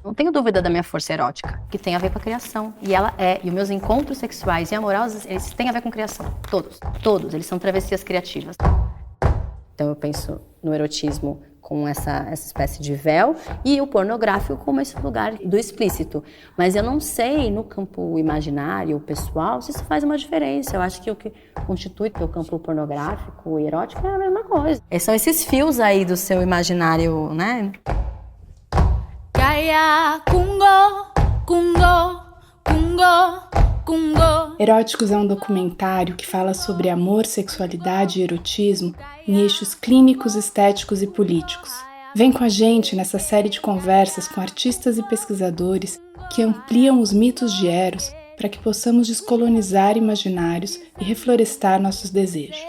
Não tenho dúvida da minha força erótica, que tem a ver com a criação. E os meus encontros sexuais e amorosos, eles têm a ver com criação. Todos, eles são travessias criativas. Então eu penso no erotismo com essa espécie de véu e o pornográfico como esse lugar do explícito. Mas eu não sei, no campo imaginário, pessoal, se isso faz uma diferença. Eu acho que o que constitui o campo pornográfico e erótico é a mesma coisa. São esses fios aí do seu imaginário, né? Eróticos é um documentário que fala sobre amor, sexualidade e erotismo em eixos clínicos, estéticos e políticos. Vem com a gente nessa série de conversas com artistas e pesquisadores que ampliam os mitos de Eros para que possamos descolonizar imaginários e reflorestar nossos desejos.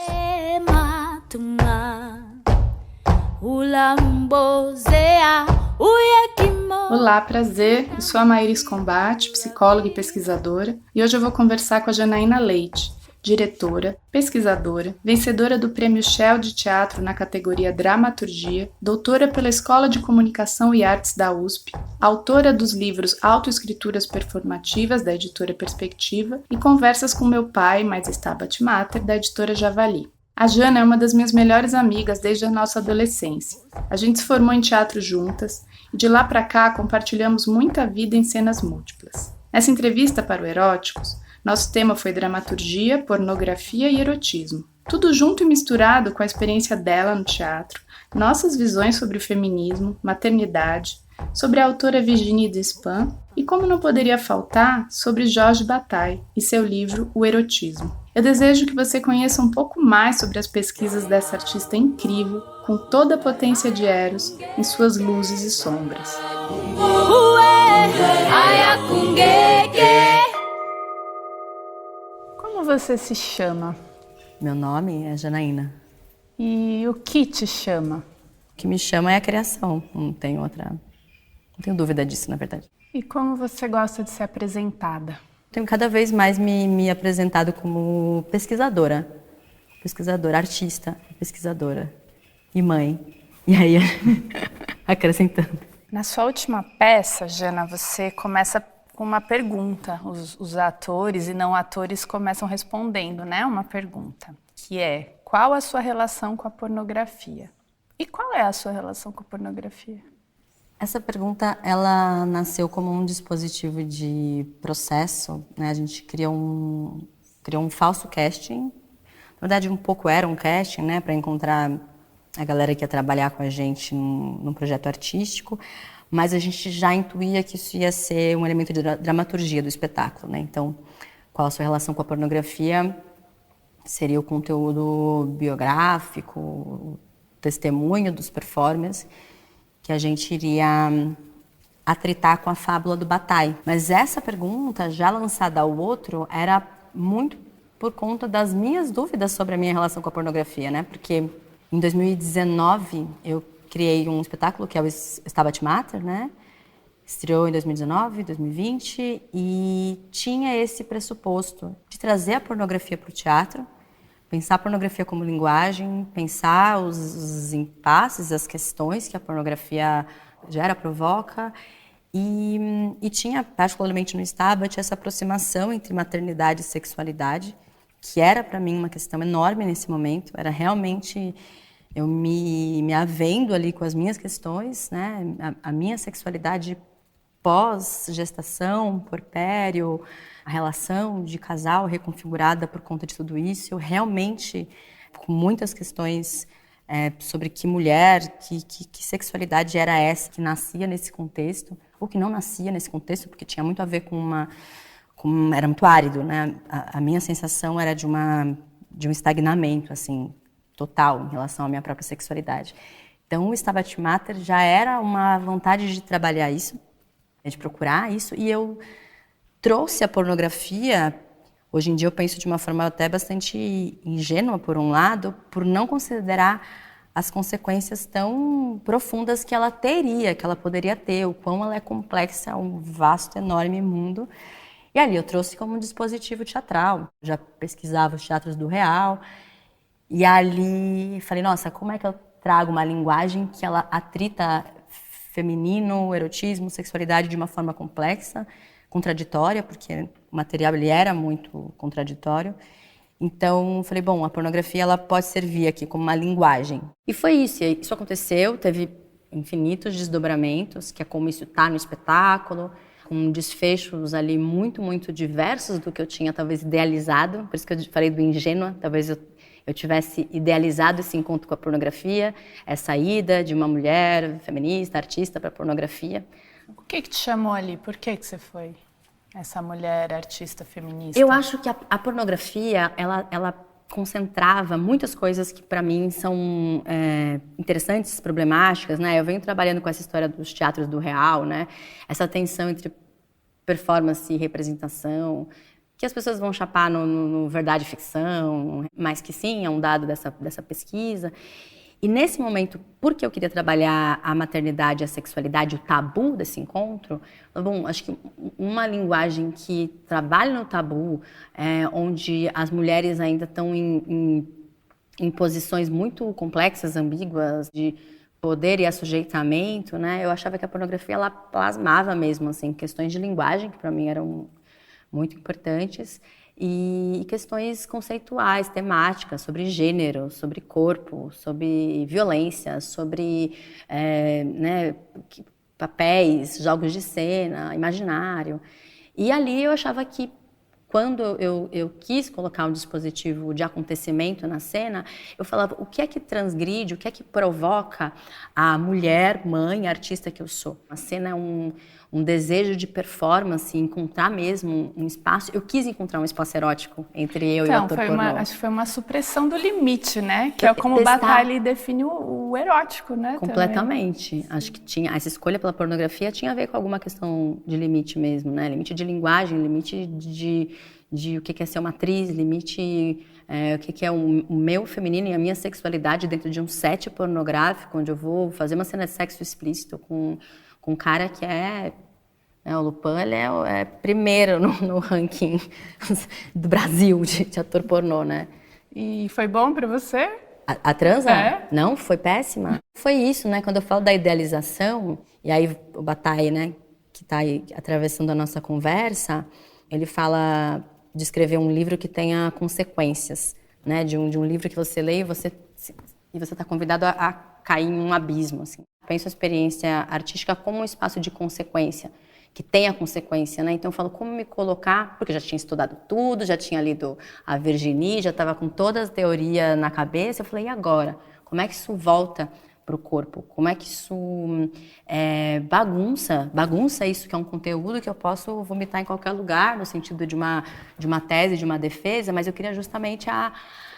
Olá, prazer. Eu sou a Maíris Combate, psicóloga e pesquisadora, e hoje eu vou conversar com a Janaína Leite, diretora, pesquisadora, vencedora do Prêmio Shell de Teatro na categoria Dramaturgia, doutora pela Escola de Comunicação e Artes da USP, autora dos livros Autoescrituras Performativas, da editora Perspectiva, e Conversas com Meu Pai, mais Stabat Mater, da editora Javali. A Jana é uma das minhas melhores amigas desde a nossa adolescência. A gente se formou em teatro juntas e de lá pra cá compartilhamos muita vida em cenas múltiplas. Nessa entrevista para o Eróticos, nosso tema foi dramaturgia, pornografia e erotismo. Tudo junto e misturado com a experiência dela no teatro, nossas visões sobre o feminismo, maternidade, sobre a autora Virginie Despentes e, como não poderia faltar, sobre Georges Bataille e seu livro O Erotismo. Eu desejo que você conheça um pouco mais sobre as pesquisas dessa artista incrível, com toda a potência de Eros em suas luzes e sombras. Como você se chama? Meu nome é Janaína. E o que te chama? O que me chama é a criação, não tenho dúvida disso, na verdade. E como você gosta de ser apresentada? Tenho cada vez mais me apresentado como pesquisadora, artista, pesquisadora e mãe. E aí, acrescentando. Na sua última peça, Jana, você começa com uma pergunta. Os atores e não atores começam respondendo, né? Uma pergunta, que é: qual a sua relação com a pornografia? E qual é a sua relação com a pornografia? Essa pergunta, ela nasceu como um dispositivo de processo, né? A gente criou um falso casting. Na verdade, um pouco era um casting, né? Para encontrar a galera que ia trabalhar com a gente num projeto artístico. Mas a gente já intuía que isso ia ser um elemento de dramaturgia do espetáculo, né? Então, qual a sua relação com a pornografia? Seria o conteúdo biográfico, o testemunho dos performers, que a gente iria atritar com a fábula do Bataille. Mas essa pergunta, já lançada ao outro, era muito por conta das minhas dúvidas sobre a minha relação com a pornografia, né? Porque em 2019 eu criei um espetáculo que é o Stabat Mater, né? Estreou em 2019, 2020 e tinha esse pressuposto de trazer a pornografia para o teatro, pensar a pornografia como linguagem, pensar os impasses, as questões que a pornografia gera, provoca. E tinha, particularmente no Stabat, essa aproximação entre maternidade e sexualidade, que era para mim uma questão enorme nesse momento. Era realmente eu me havendo ali com as minhas questões, né? A minha sexualidade pós-gestação, puerpério, a relação de casal reconfigurada por conta de tudo isso. Eu realmente, com muitas questões sobre que mulher, que sexualidade era essa que nascia nesse contexto, ou que não nascia nesse contexto, porque tinha muito a ver era muito árido, né? A minha sensação era de um estagnamento, assim, total em relação à minha própria sexualidade. Então, o Stabat Mater já era uma vontade de trabalhar isso, de procurar isso, e eu trouxe a pornografia. Hoje em dia eu penso de uma forma até bastante ingênua, por um lado, por não considerar as consequências tão profundas que ela teria, que ela poderia ter, o quão ela é complexa, um vasto, enorme mundo. E ali eu trouxe como um dispositivo teatral. Já pesquisava os teatros do Real, e ali falei, nossa, como é que eu trago uma linguagem que ela atrita feminino, erotismo, sexualidade de uma forma complexa, contraditória, porque o material ele era muito contraditório. Então, falei, bom, a pornografia ela pode servir aqui como uma linguagem. E foi isso, isso aconteceu, teve infinitos desdobramentos, que é como isso está no espetáculo, com desfechos ali muito, muito diversos do que eu tinha talvez idealizado, por isso que eu falei do ingênua, talvez eu tivesse idealizado esse encontro com a pornografia, essa ida de uma mulher feminista, artista para a pornografia. O que te chamou ali? Por que você foi essa mulher artista feminista? Eu acho que a pornografia, ela concentrava muitas coisas que para mim são interessantes, problemáticas, né? Eu venho trabalhando com essa história dos teatros do real, né? Essa tensão entre performance e representação, que as pessoas vão chapar no verdade e ficção, mas que sim, é um dado dessa pesquisa. E nesse momento, porque eu queria trabalhar a maternidade, a sexualidade, o tabu desse encontro, bom, acho que uma linguagem que trabalha no tabu, onde as mulheres ainda estão em posições muito complexas, ambíguas, de poder e assujeitamento, né? Eu achava que a pornografia ela plasmava mesmo assim questões de linguagem que para mim eram muito importantes e questões conceituais, temáticas, sobre gênero, sobre corpo, sobre violência, sobre papéis, jogos de cena, imaginário. E ali eu achava que quando eu quis colocar um dispositivo de acontecimento na cena, eu falava o que é que transgride, o que é que provoca a mulher, mãe, artista que eu sou. A cena é um desejo de performance, encontrar mesmo um espaço. Eu quis encontrar um espaço erótico entre eu e o ator pornô. Acho que foi uma supressão do limite, né? Que é como o Bataille define o erótico, né? Completamente. Também. Acho que essa escolha pela pornografia tinha a ver com alguma questão de limite mesmo, né? Limite de linguagem, limite de o que é ser uma atriz, limite o que é o meu feminino e a minha sexualidade dentro de um set pornográfico, onde eu vou fazer uma cena de sexo explícito com um cara que o Lupin, ele é primeiro no ranking do Brasil de ator pornô, né? E foi bom pra você? A transa? Não, foi péssima. Foi isso, né? Quando eu falo da idealização, e aí o Bataille, né, que está aí atravessando a nossa conversa, ele fala de escrever um livro que tenha consequências, né? De um livro que você lê e você está convidado a cair em um abismo, assim. Penso a experiência artística como um espaço de consequência, que tenha consequência, né? Então eu falo como me colocar, porque eu já tinha estudado tudo, já tinha lido a Virginie, já estava com toda a teoria na cabeça. Eu falei, e agora? Como é que isso volta para o corpo? Como é que isso bagunça isso que é um conteúdo que eu posso vomitar em qualquer lugar, no sentido de uma tese, de uma defesa, mas eu queria justamente a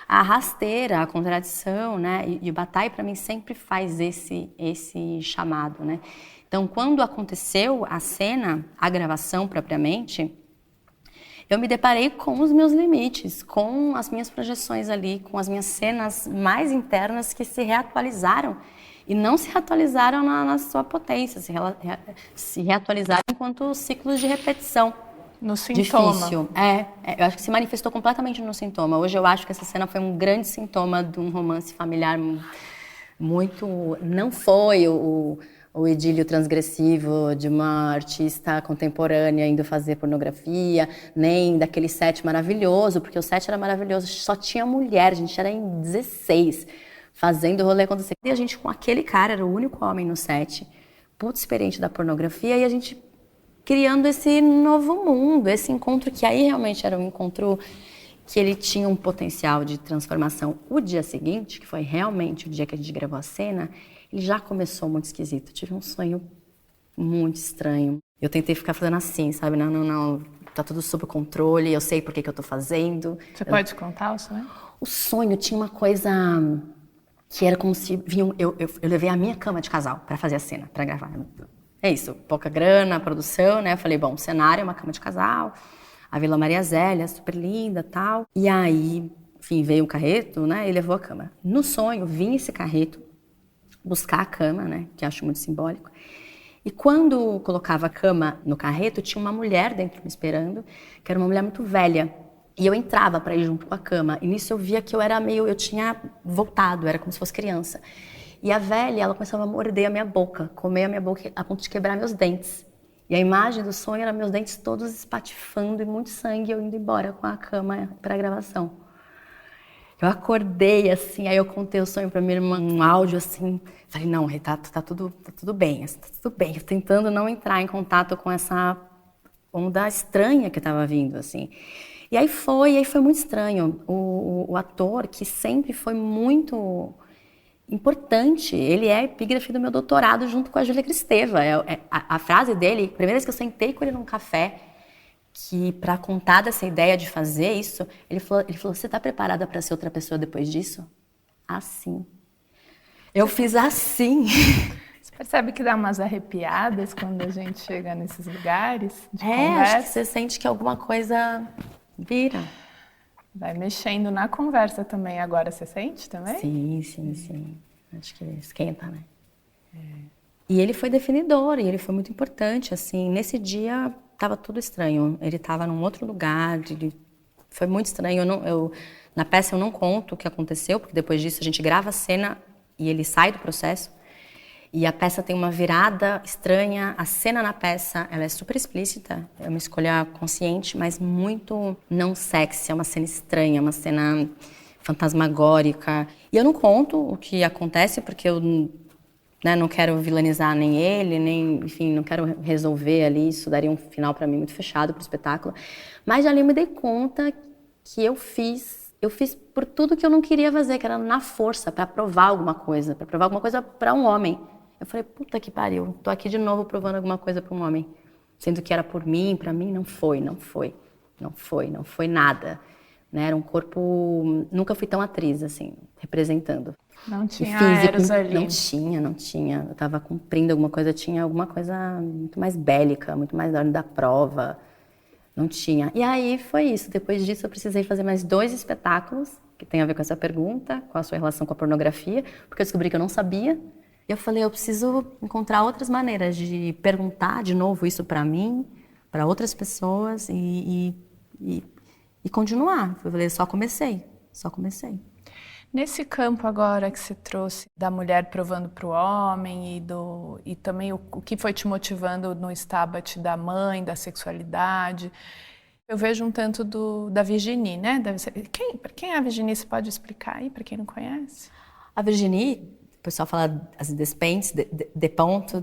rasteira, a contradição, né? E o Bataille, para mim, sempre faz esse chamado, né? Então, quando aconteceu a cena, a gravação propriamente, eu me deparei com os meus limites, com as minhas projeções ali, com as minhas cenas mais internas que se reatualizaram e não se reatualizaram na sua potência, se reatualizaram enquanto ciclos de repetição. No sintoma. Difícil. Eu acho que se manifestou completamente no sintoma. Hoje eu acho que essa cena foi um grande sintoma de um romance familiar muito... Não foi o idílio transgressivo de uma artista contemporânea indo fazer pornografia, nem daquele set maravilhoso, porque o set era maravilhoso, só tinha mulher, a gente era em 16, fazendo rolê acontecer. E a gente com aquele cara, era o único homem no set, puto experiente da pornografia, e a gente criando esse novo mundo, esse encontro que aí realmente era um encontro que ele tinha um potencial de transformação. O dia seguinte, que foi realmente o dia que a gente gravou a cena, ele já começou muito esquisito. Eu tive um sonho muito estranho. Eu tentei ficar fazendo assim, sabe? Não, tá tudo sob controle, eu sei por que eu tô fazendo. Você pode contar o sonho? O sonho tinha uma coisa que era como se vinham... Eu levei a minha cama de casal para fazer a cena, para gravar. É isso, pouca grana, produção, né? Eu falei, bom, o cenário é uma cama de casal, a Vila Maria Zélia, super linda, tal. E aí, enfim, veio um carreto, né? E levou a cama. No sonho, vinha esse carreto buscar a cama, né? Que eu acho muito simbólico. E quando colocava a cama no carreto, tinha uma mulher dentro me esperando, que era uma mulher muito velha. E eu entrava para ir junto com a cama. E nisso eu via que eu tinha voltado, era como se fosse criança. E a velha, ela começava a morder a minha boca, comer a minha boca a ponto de quebrar meus dentes. E a imagem do sonho era meus dentes todos espatifando e muito sangue, eu indo embora com a cama para a gravação. Eu acordei assim, aí eu contei o sonho para minha irmã, um áudio assim. Falei, não, Rê, tá tudo bem, tá tudo bem. Eu tentando não entrar em contato com essa onda estranha que estava vindo, assim. E aí foi muito estranho. O ator, que sempre foi muito importante, ele é a epígrafe do meu doutorado junto com a Júlia Kristeva. A frase dele, a primeira vez que eu sentei com ele num café, que para contar dessa ideia de fazer isso, ele falou, você está preparada para ser outra pessoa depois disso? Assim. Eu fiz assim. Você percebe que dá umas arrepiadas quando a gente chega nesses lugares de conversa? Acho que você sente que alguma coisa vira. Vai mexendo na conversa também. Agora você sente também? Sim. Acho que esquenta, né? E ele foi definidor, e ele foi muito importante, assim. Nesse dia, estava tudo estranho. Ele estava num outro lugar, foi muito estranho. Na peça eu não conto o que aconteceu, porque depois disso a gente grava a cena e ele sai do processo. E a peça tem uma virada estranha. A cena na peça, ela é super explícita. É uma escolha consciente, mas muito não sexy. É uma cena estranha, uma cena fantasmagórica. E eu não conto o que acontece, porque eu não quero vilanizar nem ele, nem, enfim, não quero resolver ali. Isso daria um final para mim muito fechado para o espetáculo. Mas ali eu me dei conta que eu fiz por tudo que eu não queria fazer, que era na força, para provar alguma coisa para um homem. Eu falei, puta que pariu, tô aqui de novo provando alguma coisa para um homem. Sendo que era por mim, para mim, não foi nada. Né? Era um corpo, nunca fui tão atriz, assim, representando. Não tinha físico, Eros ali. Não tinha. Eu tava cumprindo alguma coisa, tinha alguma coisa muito mais bélica, muito mais da hora da prova. Não tinha. E aí foi isso. Depois disso eu precisei fazer mais 2 espetáculos, que tem a ver com essa pergunta, com a sua relação com a pornografia, porque eu descobri que eu não sabia. E eu falei, eu preciso encontrar outras maneiras de perguntar de novo isso para mim, para outras pessoas e continuar. Eu falei, só comecei. Nesse campo agora que você trouxe da mulher provando para o homem e também o que foi te motivando no Stabat da mãe, da sexualidade, eu vejo um tanto da Virginie, né? Quem é a Virginie? Você pode explicar aí para quem não conhece? A Virginie, o pessoal fala as Despentes, Despontes,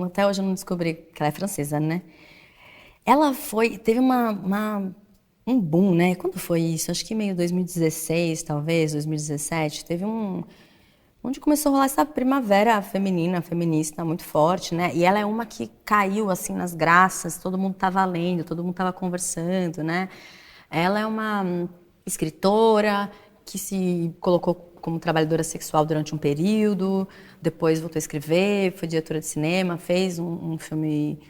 até hoje eu não descobri que ela é francesa, né? Ela teve um boom, né? Quando foi isso? Acho que meio 2016, talvez, 2017. Teve onde começou a rolar essa primavera feminista, muito forte, né? E ela é uma que caiu, assim, nas graças, todo mundo estava lendo, todo mundo estava conversando, né? Ela é uma escritora que se colocou como trabalhadora sexual durante um período, depois voltou a escrever, foi diretora de cinema, fez um filme,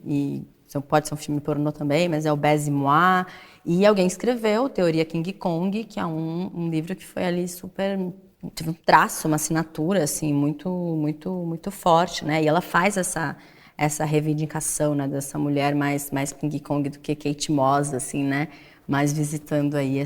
e pode ser um filme pornô também, mas é o Baiser et Moi. E alguém escreveu Teoria King Kong, que é um livro que foi ali super... Teve um traço, uma assinatura, assim, muito forte, né? E ela faz essa reivindicação, né, dessa mulher mais King Kong do que Kate Moss, assim, né? Mais visitando aí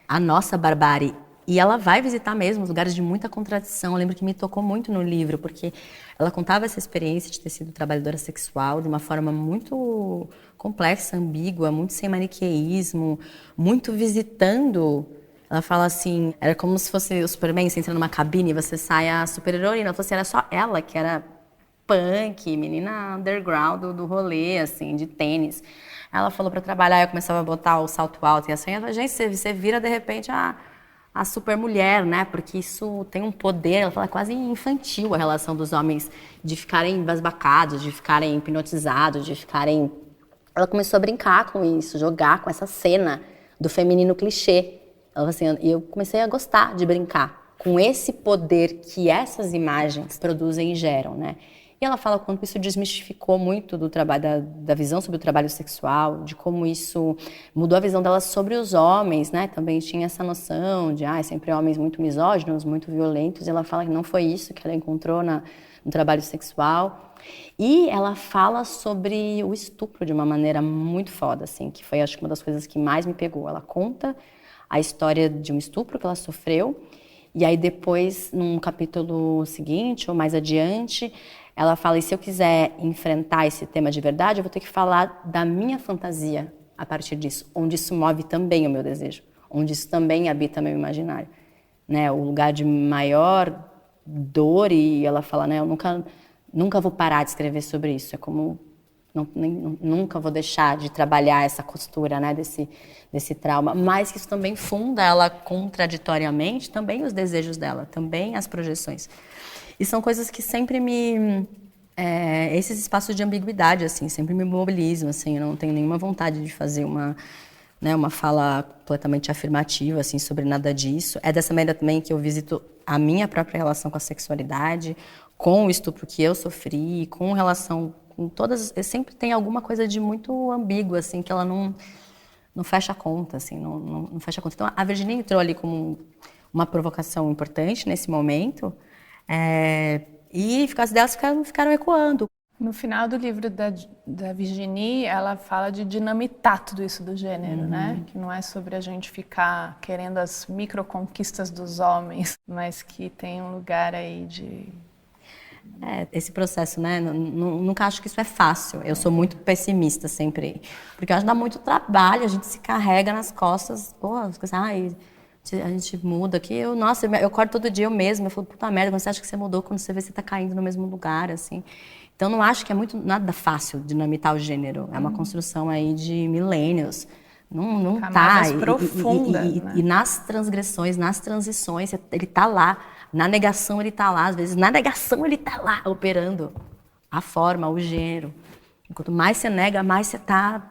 a nossa barbárie. E ela vai visitar mesmo os lugares de muita contradição. Eu lembro que me tocou muito no livro, porque ela contava essa experiência de ter sido trabalhadora sexual de uma forma muito complexa, ambígua, muito sem maniqueísmo, muito visitando. Ela fala assim, era como se fosse o Superman, você entra numa cabine e você sai a super-heroína. Ela falou assim, era só ela que era punk, menina underground do rolê, assim, de tênis. Ela falou para trabalhar, eu começava a botar o salto alto e assim, ela falou, gente, você vira de repente a super mulher, né? Porque isso tem um poder, ela fala quase infantil a relação dos homens de ficarem embasbacados, de ficarem hipnotizados, de ficarem... Ela começou a brincar com isso, jogar com essa cena do feminino clichê. Ela assim, e eu comecei a gostar de brincar com esse poder que essas imagens produzem e geram, né? E ela fala quanto isso desmistificou muito do trabalho, da visão sobre o trabalho sexual, de como isso mudou a visão dela sobre os homens, né? Também tinha essa noção de, sempre homens muito misóginos, muito violentos. E ela fala que não foi isso que ela encontrou no trabalho sexual. E ela fala sobre o estupro de uma maneira muito foda, assim, que foi, acho que, uma das coisas que mais me pegou. Ela conta a história de um estupro que ela sofreu E aí depois, num capítulo seguinte, ou mais adiante, ela fala, e se eu quiser enfrentar esse tema de verdade, eu vou ter que falar da minha fantasia a partir disso, onde isso move também o meu desejo, onde isso também habita meu imaginário, né? O lugar de maior dor, e ela fala, né? Eu nunca vou parar de escrever sobre isso, é como... nunca vou deixar de trabalhar essa costura, né, desse trauma, mas que isso também funda ela contraditoriamente, também os desejos dela, também as projeções. E são coisas que sempre esses espaços de ambiguidade, assim, sempre me mobilizam, assim, eu não tenho nenhuma vontade de fazer uma fala completamente afirmativa, assim, sobre nada disso. É dessa maneira também que eu visito a minha própria relação com a sexualidade, com o estupro que eu sofri, com relação com todas, sempre tem alguma coisa de muito ambígua, assim, que ela não fecha a conta, assim, não fecha a conta. Então, a Virginia entrou ali como uma provocação importante nesse momento, e as delas ficaram ecoando. No final do livro da Virginie, ela fala de dinamitar tudo isso do gênero, né? Que não é sobre a gente ficar querendo as microconquistas dos homens, mas que tem um lugar aí de... Esse processo, né? Nunca acho que isso é fácil. Eu sou muito pessimista sempre. Porque eu acho que dá muito trabalho, a gente se carrega nas costas. Pô, a gente muda aqui. Eu acordo todo dia eu mesma. Eu falo, puta merda, você acha que você mudou quando você vê que você tá caindo no mesmo lugar, assim. Então, não acho que é nada fácil dinamitar o gênero. É uma construção aí de milênios. Não tá. Mais profunda. E nas transgressões, nas transições, ele tá lá. Na negação ele tá lá, às vezes. Na negação ele tá lá, operando a forma, o gênero. Quanto mais você nega, mais você tá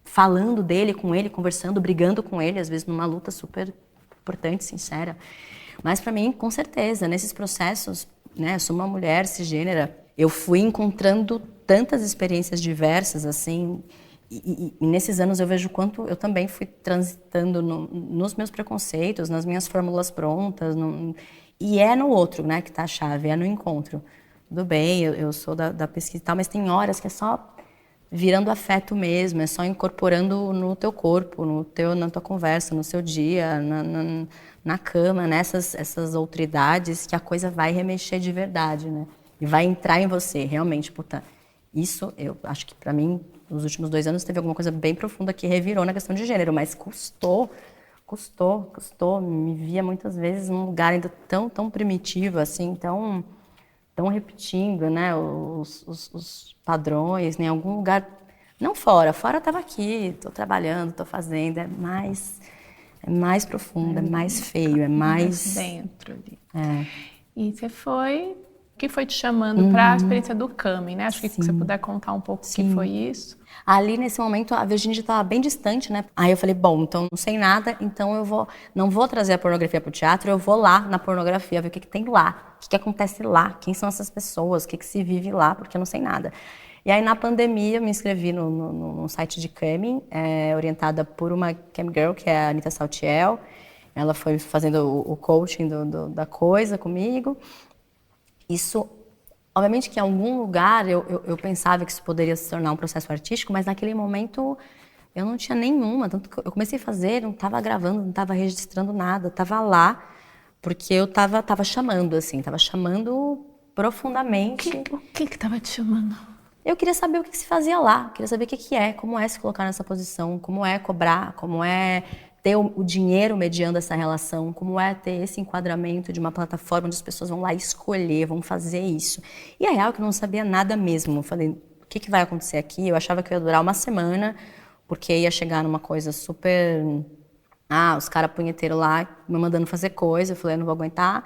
falando dele, com ele, conversando, brigando com ele, às vezes numa luta super importante, sincera. Mas para mim, com certeza, nesses processos, né, eu sou uma mulher cisgênera, eu fui encontrando tantas experiências diversas, assim, e nesses anos eu vejo o quanto eu também fui transitando nos meus preconceitos, nas minhas fórmulas prontas, e é no outro, né, que tá a chave, é no encontro. Tudo bem, eu sou da pesquisa e tal, mas tem horas que é só virando afeto mesmo, é só incorporando no teu corpo, na tua conversa, no seu dia, na cama, essas outridades que a coisa vai remexer de verdade, né? E vai entrar em você, realmente, puta. Isso, eu acho que pra mim, nos últimos 2 anos, teve alguma coisa bem profunda que revirou na questão de gênero, mas custou. Me via muitas vezes num lugar ainda tão primitivo, assim, tão repetindo, né, os padrões, né, em algum lugar, não fora estava aqui, estou trabalhando, estou fazendo, é mais profundo, é mais feio, é mais... dentro ali. E você foi... O que foi te chamando para a experiência do Camin, né? Acho que se você puder contar um pouco o que foi isso. Ali, nesse momento, a Virginia estava bem distante, né? Aí eu falei, bom, então não sei nada, então não vou trazer a pornografia para o teatro, eu vou lá na pornografia, ver o que tem lá, o que acontece lá, quem são essas pessoas, o que se vive lá, porque eu não sei nada. E aí, na pandemia, eu me inscrevi no site de Camin, orientada por uma cam girl, que é a Anitta Saltiel. Ela foi fazendo o coaching da coisa comigo. Isso, obviamente que em algum lugar eu pensava que isso poderia se tornar um processo artístico, mas naquele momento eu não tinha nenhuma. Tanto que eu comecei a fazer, não estava gravando, não estava registrando nada, estava lá, porque eu estava chamando, assim, estava chamando profundamente. O que estava te chamando? Eu queria saber o que se fazia lá, queria saber o que é, como é se colocar nessa posição, como é cobrar, como é ter o dinheiro mediando essa relação, como é ter esse enquadramento de uma plataforma onde as pessoas vão lá escolher, vão fazer isso. E a real é que eu não sabia nada mesmo. Eu falei, o que vai acontecer aqui? Eu achava que ia durar uma semana, porque ia chegar numa coisa super... os caras punheteiros lá me mandando fazer coisa. Eu falei, eu não vou aguentar.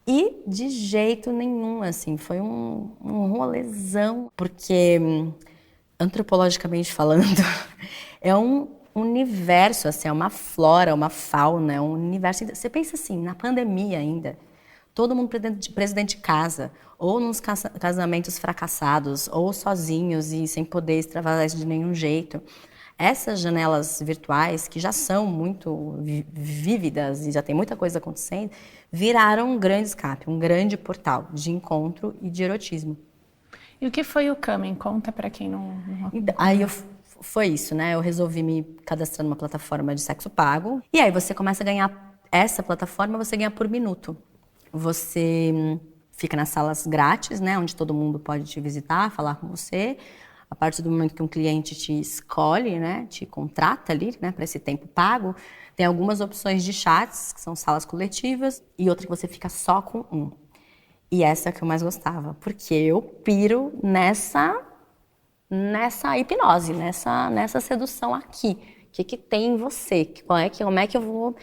E de jeito nenhum, assim, foi um rolezão, porque antropologicamente falando, é um universo, assim, é uma flora, uma fauna, é um universo. Você pensa assim, na pandemia ainda, todo mundo preso dentro de casa, ou nos casamentos fracassados, ou sozinhos e sem poder extravasar isso de nenhum jeito. Essas janelas virtuais, que já são muito vívidas e já tem muita coisa acontecendo, viraram um grande escape, um grande portal de encontro e de erotismo. E o que foi o Camin? Conta para quem não... Aí foi isso, né? Eu resolvi me cadastrar numa plataforma de sexo pago. E aí você começa a ganhar essa plataforma você ganha por minuto. Você fica nas salas grátis, né, onde todo mundo pode te visitar, falar com você. A partir do momento que um cliente te escolhe, né, te contrata ali, né, para esse tempo pago, tem algumas opções de chats, que são salas coletivas, e outra que você fica só com um. E essa é a que eu mais gostava, porque eu piro nessa hipnose, nessa sedução aqui. O que tem em você? Como é que eu vou...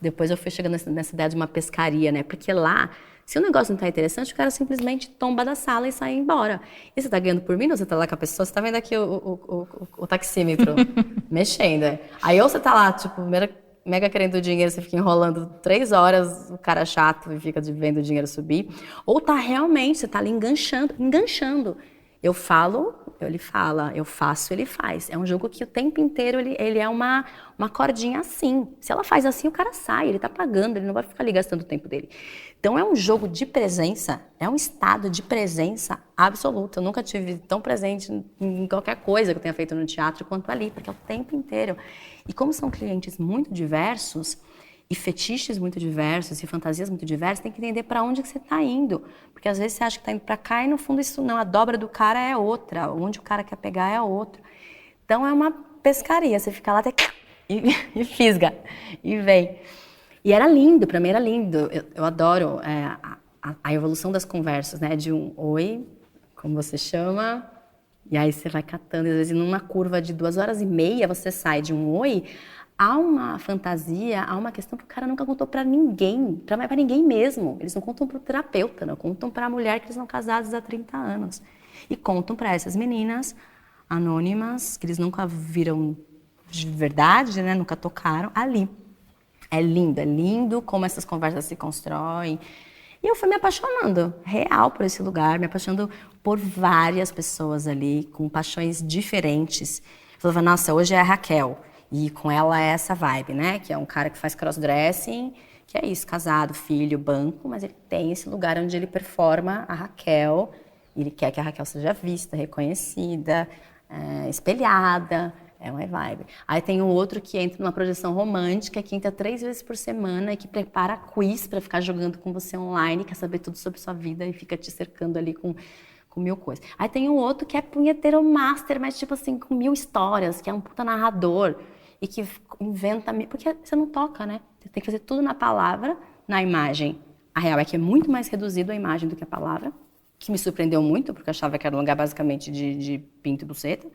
Depois eu fui chegando nessa ideia de uma pescaria, né? Porque lá, se o negócio não tá interessante, o cara simplesmente tomba da sala e sai embora. E você tá ganhando por minuto, você tá lá com a pessoa, você tá vendo aqui o taxímetro mexendo. Aí ou você tá lá, tipo, mega querendo dinheiro, você fica enrolando 3 horas, o cara chato e fica vendo o dinheiro subir. Ou tá realmente, você tá ali enganchando. Eu falo, ele fala, eu faço, ele faz. É um jogo que o tempo inteiro ele é uma cordinha assim. Se ela faz assim, o cara sai, ele tá pagando, ele não vai ficar ali gastando o tempo dele. Então é um jogo de presença, é um estado de presença absoluta. Eu nunca tive tão presente em qualquer coisa que eu tenha feito no teatro quanto ali, porque é o tempo inteiro. E como são clientes muito diversos, e fetiches muito diversos, e fantasias muito diversas, tem que entender para onde que você está indo. Porque às vezes você acha que está indo para cá e no fundo isso não, a dobra do cara é outra, onde o cara quer pegar é outro. Então é uma pescaria, você fica lá até e fisga, e vem. E era lindo, para mim era lindo. Eu adoro a evolução das conversas, né? De um oi, como você chama, e aí você vai catando, e às vezes numa curva de 2h30 você sai de um oi. Há uma fantasia, há uma questão que o cara nunca contou pra ninguém, pra ninguém mesmo. Eles não contam pro terapeuta, não contam pra mulher que eles são casados há 30 anos. E contam pra essas meninas anônimas, que eles nunca viram de verdade, né? Nunca tocaram, ali. É lindo como essas conversas se constroem. E eu fui me apaixonando, real, por esse lugar, me apaixonando por várias pessoas ali, com paixões diferentes. Eu falava, nossa, hoje é a Raquel. E com ela é essa vibe, né? Que é um cara que faz crossdressing, que é isso, casado, filho, banco, mas ele tem esse lugar onde ele performa a Raquel. E ele quer que a Raquel seja vista, reconhecida, espelhada. É uma vibe. Aí tem um outro que entra numa projeção romântica, que entra 3 vezes por semana e que prepara quiz para ficar jogando com você online, quer saber tudo sobre sua vida e fica te cercando ali com 1000 coisas. Aí tem um outro que é punheteiro master, mas tipo assim, com 1000 histórias, que é um puta narrador. E que inventa... Porque você não toca, né? Você tem que fazer tudo na palavra, na imagem. A real é que é muito mais reduzido a imagem do que a palavra, que me surpreendeu muito, porque eu achava que era um lugar basicamente de pinto e buceta.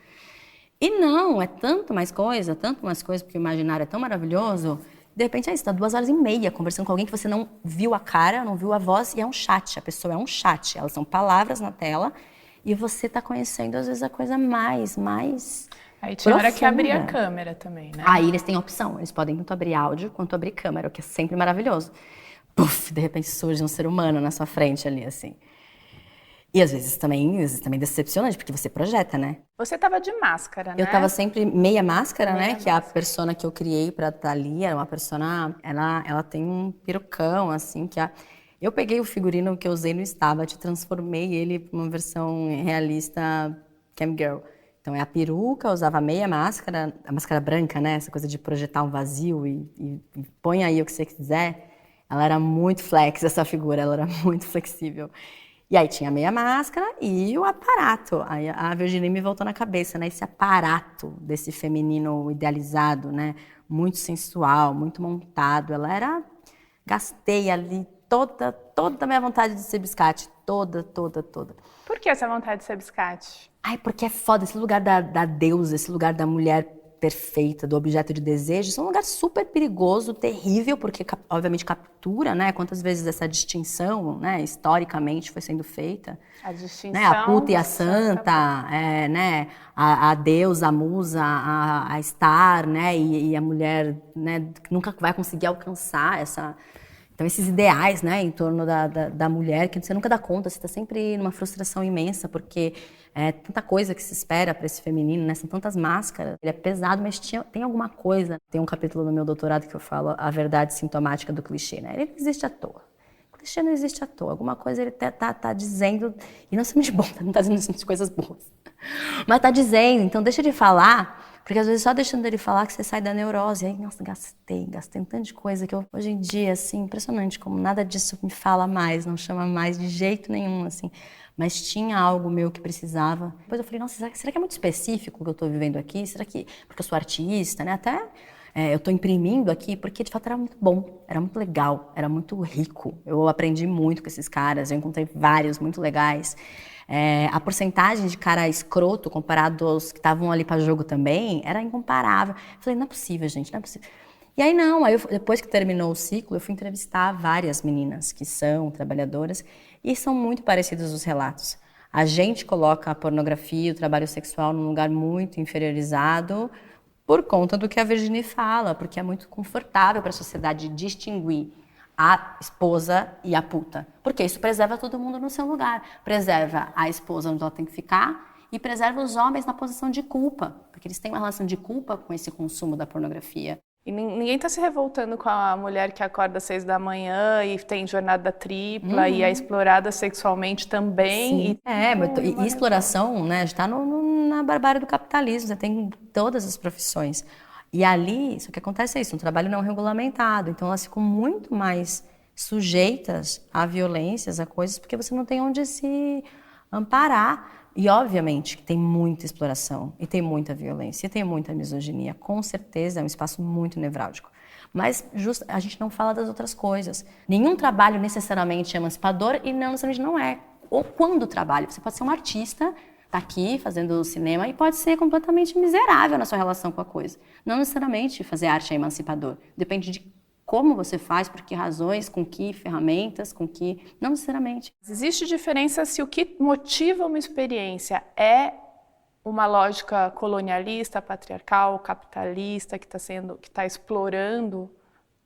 E não, é tanto mais coisa, porque o imaginário é tão maravilhoso. De repente, você está 2h30 conversando com alguém que você não viu a cara, não viu a voz, e é um chat. A pessoa é um chat. Elas são palavras na tela, e você está conhecendo, às vezes, a coisa mais Aí tinha hora que profunda. abria a câmera também, né? Aí eles têm opção, eles podem tanto abrir áudio quanto abrir câmera, o que é sempre maravilhoso. Puf, de repente surge um ser humano na sua frente ali, assim. E às vezes também decepcionante, porque você projeta, né? Você tava de máscara, né? Eu tava sempre meia máscara, né? Que é a persona que eu criei pra estar ali, era uma persona, ela tem um perucão, assim, eu peguei o figurino que eu usei no Stabat, transformei ele pra uma versão realista cam girl. Então é a peruca, eu usava meia máscara, a máscara branca, né? Essa coisa de projetar um vazio e põe aí o que você quiser. Ela era muito flex, essa figura, ela era muito flexível. E aí tinha a meia máscara e o aparato. Aí a Virginia me voltou na cabeça, né? Esse aparato desse feminino idealizado, né? Muito sensual, muito montado. Ela era... Gastei ali toda a minha vontade de ser biscate. Toda. Por que essa vontade de ser biscate? Ai, porque é foda. Esse lugar da deusa, esse lugar da mulher perfeita, do objeto de desejo, isso é um lugar super perigoso, terrível, porque obviamente captura, né? Quantas vezes essa distinção, né? Historicamente foi sendo feita. A distinção. Né? A puta e a santa, né? A deusa, a musa, a star, né? E a mulher, né? Que nunca vai conseguir alcançar essa... Então, esses ideais, né, em torno da mulher, que você nunca dá conta, você está sempre numa frustração imensa, porque é tanta coisa que se espera para esse feminino, né, são tantas máscaras. Ele é pesado, mas tem alguma coisa. Tem um capítulo no meu doutorado que eu falo a verdade sintomática do clichê, né? Ele não existe à toa. O clichê não existe à toa. Alguma coisa ele tá dizendo, e não somente bom, não está dizendo coisas boas, mas está dizendo, então deixa de falar Porque às vezes só deixando ele falar que você sai da neurose. Aí, nossa, gastei um tanto de coisa que eu, hoje em dia, assim, impressionante como nada disso me fala mais, não chama mais de jeito nenhum, assim. Mas tinha algo meu que precisava. Depois eu falei, nossa, será que é muito específico o que eu estou vivendo aqui? Será que, porque eu sou artista, né? Até eu estou imprimindo aqui, porque de fato era muito bom, era muito legal, era muito rico. Eu aprendi muito com esses caras, eu encontrei vários muito legais. A porcentagem de cara escroto comparado aos que estavam ali para jogo também era incomparável. Eu falei, não é possível, gente, não é possível. E aí depois que terminou o ciclo, eu fui entrevistar várias meninas que são trabalhadoras e são muito parecidos os relatos. A gente coloca a pornografia e o trabalho sexual num lugar muito inferiorizado por conta do que a Virginie fala, porque é muito confortável para a sociedade distinguir a esposa e a puta. Porque isso preserva todo mundo no seu lugar. Preserva a esposa onde ela tem que ficar e preserva os homens na posição de culpa, porque eles têm uma relação de culpa com esse consumo da pornografia. E ninguém está se revoltando com a mulher que acorda às 6 da manhã e tem jornada tripla e é explorada sexualmente também. E exploração, né, está na barbárie do capitalismo, você tem todas as profissões. E ali, só que acontece isso, um trabalho não regulamentado, então elas ficam muito mais sujeitas a violências, a coisas, porque você não tem onde se amparar. E, obviamente, que tem muita exploração, e tem muita violência, e tem muita misoginia. Com certeza, é um espaço muito nevrálgico. Mas a gente não fala das outras coisas. Nenhum trabalho necessariamente é emancipador e não necessariamente não é. Ou quando trabalha, você pode ser um artista, tá aqui fazendo cinema, e pode ser completamente miserável na sua relação com a coisa. Não necessariamente fazer arte é emancipador. Depende de como você faz, por que razões, com que ferramentas, com que... Não necessariamente. Existe diferença se o que motiva uma experiência é uma lógica colonialista, patriarcal, capitalista, que está explorando,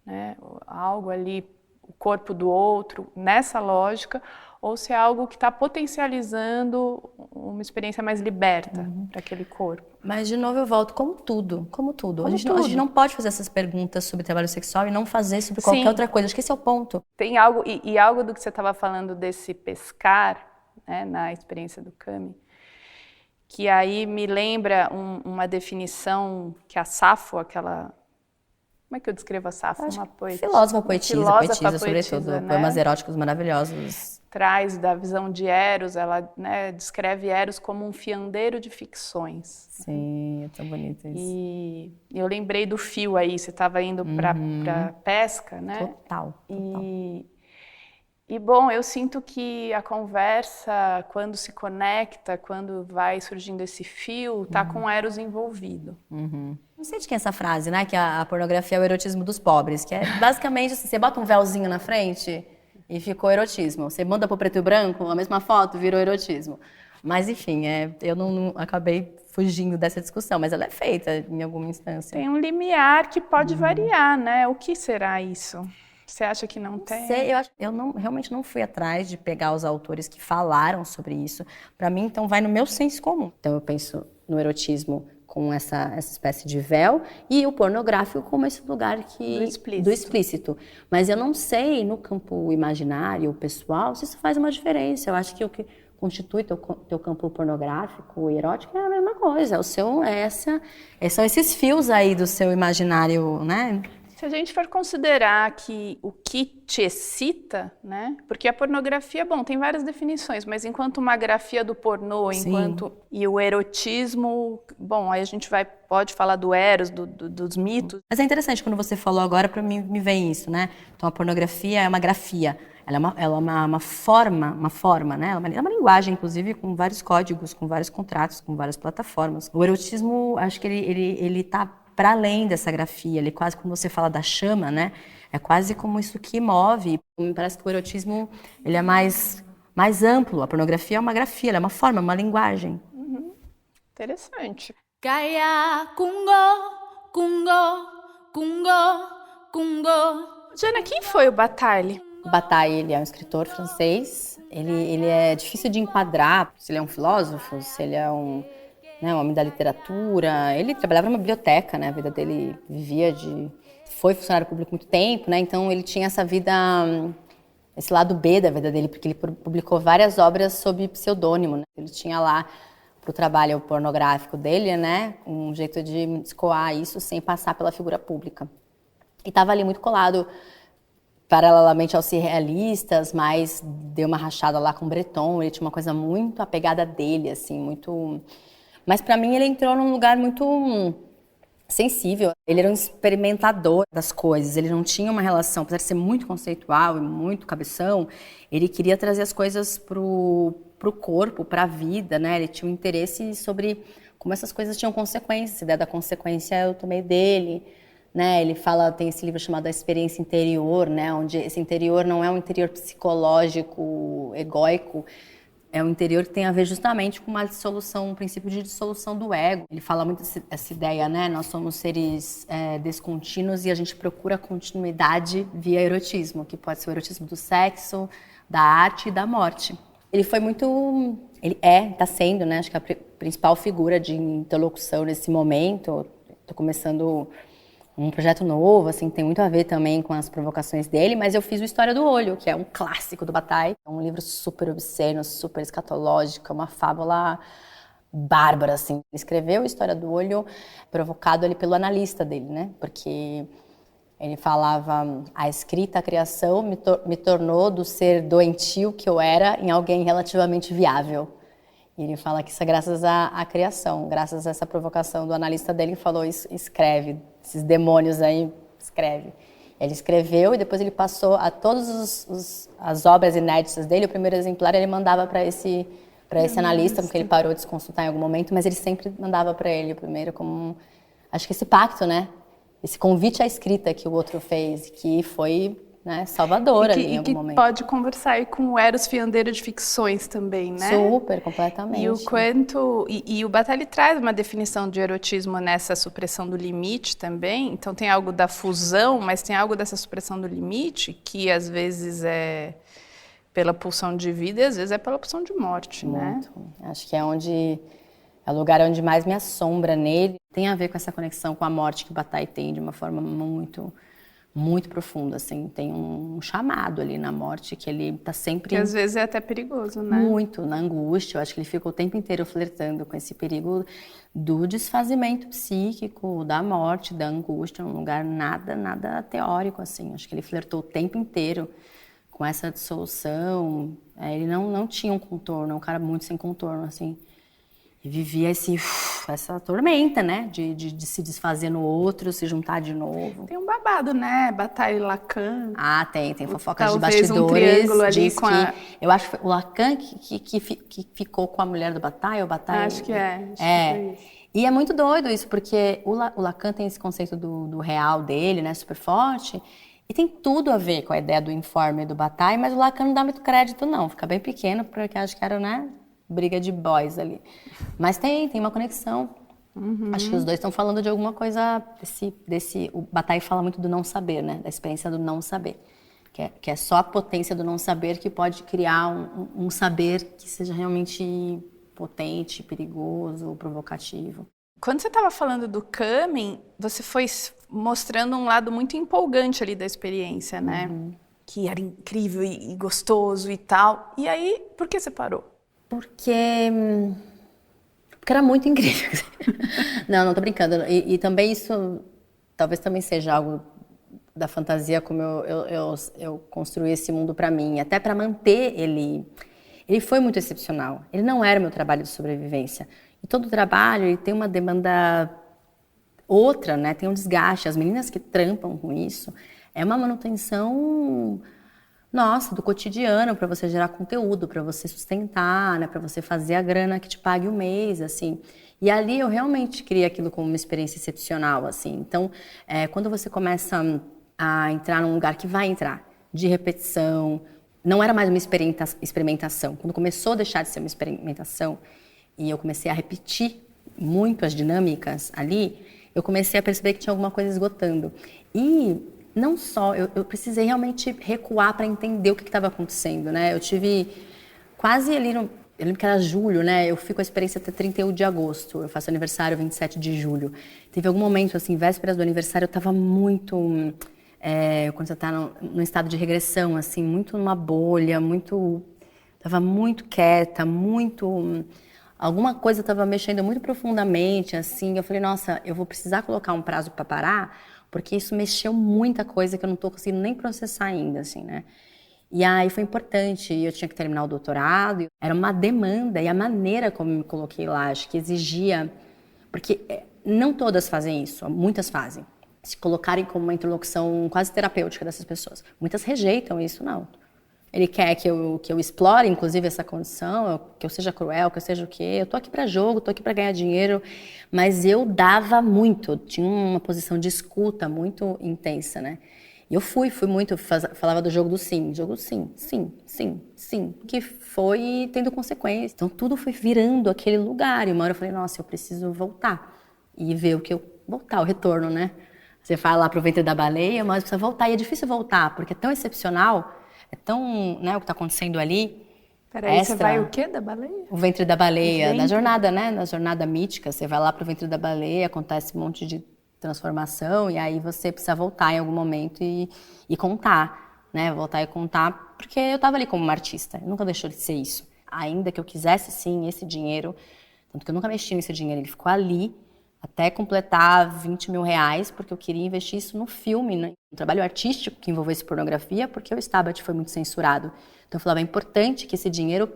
né, algo ali, o corpo do outro, nessa lógica, ou se é algo que está potencializando uma experiência mais liberta para aquele corpo. Mas, de novo, eu volto como tudo. A gente não pode fazer essas perguntas sobre trabalho sexual e não fazer sobre qualquer outra coisa. Acho que esse é o ponto. Tem algo, e algo do que você estava falando desse pescar, né, na experiência do Camus, que aí me lembra uma definição que a Safo, aquela... Como é que eu descrevo a Safo? Uma poetisa. Filósofa, poetisa, sobretudo. Né? Poemas eróticos maravilhosos. Traz da visão de Eros, ela, né, descreve Eros como um fiandeiro de ficções. Sim, é tão bonito isso. E eu lembrei do fio aí, você estava indo para pesca, né? Total. E bom, eu sinto que a conversa, quando se conecta, quando vai surgindo esse fio, tá com Eros envolvido. Não sei de quem é essa frase, né? Que a pornografia é o erotismo dos pobres, que é basicamente assim, você bota um véuzinho na frente e ficou erotismo. Você manda pro preto e branco, a mesma foto, virou erotismo. Mas enfim, eu não acabei fugindo dessa discussão, mas ela é feita em alguma instância. Tem um limiar que pode variar, né? O que será isso? Você acha que não tem? Sei, eu realmente não fui atrás de pegar os autores que falaram sobre isso. Para mim, então, vai no meu senso comum. Então, eu penso no erotismo com essa espécie de véu e o pornográfico como esse lugar do explícito. Mas eu não sei, no campo imaginário, pessoal, se isso faz uma diferença. Eu acho que o que constitui teu campo pornográfico e erótico é a mesma coisa. São esses fios aí do seu imaginário, né? Se a gente for considerar que o que te excita, né? Porque a pornografia, bom, tem várias definições, mas enquanto uma grafia do pornô, e o erotismo, bom, aí a gente pode falar do Eros, dos mitos. Mas é interessante quando você falou agora, para mim me vem isso, né? Então a pornografia é uma grafia, ela é uma forma, né? É uma linguagem, inclusive, com vários códigos, com vários contratos, com várias plataformas. O erotismo, acho que ele tá para além dessa grafia, ele quase como você fala da chama, né? É quase como isso que move. Me parece que o erotismo ele é mais amplo. A pornografia é uma grafia, ela é uma forma, uma linguagem. Interessante. Kaya kungo, kungo, kungo, kungo. Jana, quem foi o Bataille? O Bataille, ele é um escritor francês. Ele é difícil de enquadrar se ele é um filósofo, se ele é um homem da literatura. Ele trabalhava numa biblioteca, né? A vida dele foi funcionário público muito tempo, né? Então ele tinha essa vida, esse lado B da vida dele, porque ele publicou várias obras sob pseudônimo, né? Ele tinha lá pro trabalho pornográfico dele, né? Um jeito de escoar isso sem passar pela figura pública. E estava ali muito colado, paralelamente aos surrealistas, mas deu uma rachada lá com o Breton, ele tinha uma coisa muito apegada dele, assim, muito... Mas para mim ele entrou num lugar muito sensível. Ele era um experimentador das coisas, ele não tinha uma relação, apesar de ser muito conceitual e muito cabeção, ele queria trazer as coisas pro corpo, para a vida, né? Ele tinha um interesse sobre como essas coisas tinham consequências. A ideia da consequência eu tomei dele, né? Ele fala, tem esse livro chamado A Experiência Interior, né? Onde esse interior não é um interior psicológico, egóico, é um interior que tem a ver justamente com uma dissolução, um princípio de dissolução do ego. Ele fala muito essa ideia, né? Nós somos seres descontínuos e a gente procura continuidade via erotismo, que pode ser o erotismo do sexo, da arte e da morte. Ele foi muito... Ele está sendo, né? Acho que a principal figura de interlocução nesse momento. Estou começando um projeto novo, assim, que tem muito a ver também com as provocações dele, mas eu fiz o História do Olho, que é um clássico do Bataille. É um livro super obsceno, super escatológico, uma fábula bárbara, assim. Ele escreveu a História do Olho provocado ali pelo analista dele, né? Porque ele falava, a escrita, a criação me tornou do ser doentio que eu era em alguém relativamente viável. E ele fala que isso é graças à criação, graças a essa provocação do analista dele que falou, escreve, esses demônios aí, escreve. Ele escreveu e depois ele passou a todas as obras inéditas dele, o primeiro exemplar ele mandava para esse analista, porque ele parou de se consultar em algum momento, mas ele sempre mandava para ele o primeiro como, acho que esse pacto, né? Esse convite à escrita que o outro fez, que foi... né, salvadora ali em algum momento. E que pode conversar aí com o Eros Fiandeiro de ficções também, né? Super, completamente. E o quanto... E o Bataille traz uma definição de erotismo nessa supressão do limite também. Então tem algo da fusão, mas tem algo dessa supressão do limite que às vezes é pela pulsão de vida e às vezes é pela pulsão de morte, muito, né? Acho que é o lugar onde mais me assombra nele. Tem a ver com essa conexão com a morte que o Bataille tem de uma forma muito profundo, assim, tem um chamado ali na morte que ele tá sempre... Que às vezes é até perigoso, né? Muito, na angústia, eu acho que ele fica o tempo inteiro flertando com esse perigo do desfazimento psíquico, da morte, da angústia, num lugar nada teórico, assim, acho que ele flertou o tempo inteiro com essa dissolução, ele não tinha um contorno, é um cara muito sem contorno, assim, e vivia essa tormenta, né? De se desfazer no outro, se juntar de novo. Tem um babado, né? Bataille e Lacan. Ah, tem fofocas de Talvez bastidores. Um triângulo ali diz com a... Eu acho que foi o Lacan que ficou com a mulher do Bataille, o Bataille... Acho que é. E é muito doido isso, porque o Lacan tem esse conceito do real dele, né? Super forte. E tem tudo a ver com a ideia do informe do Bataille, mas o Lacan não dá muito crédito, não. Fica bem pequeno, porque acho que era, né? Briga de boys ali. Mas tem uma conexão. Uhum. Acho que os dois estão falando de alguma coisa o Bataille fala muito do não saber, né? Da experiência do não saber. Que é só a potência do não saber que pode criar um saber que seja realmente potente, perigoso, provocativo. Quando você estava falando do coming, você foi mostrando um lado muito empolgante ali da experiência, né? Uhum. Que era incrível e gostoso e tal. E aí, por que você parou? Porque era muito incrível. Não tô brincando. E também isso, talvez também seja algo da fantasia, como eu construí esse mundo para mim. Até para manter ele foi muito excepcional. Ele não era meu trabalho de sobrevivência. E todo trabalho ele tem uma demanda outra, né? Tem um desgaste. As meninas que trampam com isso, é uma manutenção... Nossa, do cotidiano, para você gerar conteúdo, para você sustentar, né, para você fazer a grana que te pague o mês, assim. E ali eu realmente criei aquilo como uma experiência excepcional, assim. Então, quando você começa a entrar num lugar que vai entrar de repetição, não era mais uma experimentação. Quando começou a deixar de ser uma experimentação e eu comecei a repetir muito as dinâmicas ali, eu comecei a perceber que tinha alguma coisa esgotando. E não só, eu precisei realmente recuar para entender o que estava acontecendo, né? Eu tive quase ali, eu lembro que era julho, né? Eu fui com a experiência até 31 de agosto, eu faço aniversário 27 de julho. Teve algum momento, assim, vésperas do aniversário, eu estava muito, quando você está num estado de regressão, assim, muito numa bolha, estava muito quieta, muito... alguma coisa estava mexendo muito profundamente, assim. Eu falei, nossa, eu vou precisar colocar um prazo para parar, porque isso mexeu muita coisa que eu não estou conseguindo nem processar ainda, assim, né? E aí foi importante, eu tinha que terminar o doutorado, era uma demanda, e a maneira como eu me coloquei lá, acho que exigia, porque não todas fazem isso, muitas fazem, se colocarem como uma interlocução quase terapêutica dessas pessoas. Muitas rejeitam isso, não. Ele quer que eu explore, inclusive, essa condição, que eu seja cruel, que eu seja o quê? Eu tô aqui para jogo, tô aqui para ganhar dinheiro, mas eu dava muito, eu tinha uma posição de escuta muito intensa, né? E eu fui muito, falava do jogo jogo sim, sim, sim, sim, que foi tendo consequências. Então tudo foi virando aquele lugar, e uma hora eu falei, nossa, eu preciso voltar e ver voltar, o retorno, né? Você vai lá pro ventre da baleia, mas precisa voltar, e é difícil voltar, porque é tão excepcional, é tão, né, o que está acontecendo ali. Peraí, você vai o quê da baleia? O ventre da baleia, na jornada, né, na jornada mítica, você vai lá pro ventre da baleia, acontece um monte de transformação, e aí você precisa voltar em algum momento e contar, né, voltar e contar, porque eu estava ali como uma artista, nunca deixou de ser isso. Ainda que eu quisesse, sim, esse dinheiro, tanto que eu nunca mexi nesse dinheiro, ele ficou ali, até completar 20 mil reais, porque eu queria investir isso no filme, né? Um trabalho artístico que envolvesse pornografia, porque o Stabat foi muito censurado. Então eu falava, é importante que esse dinheiro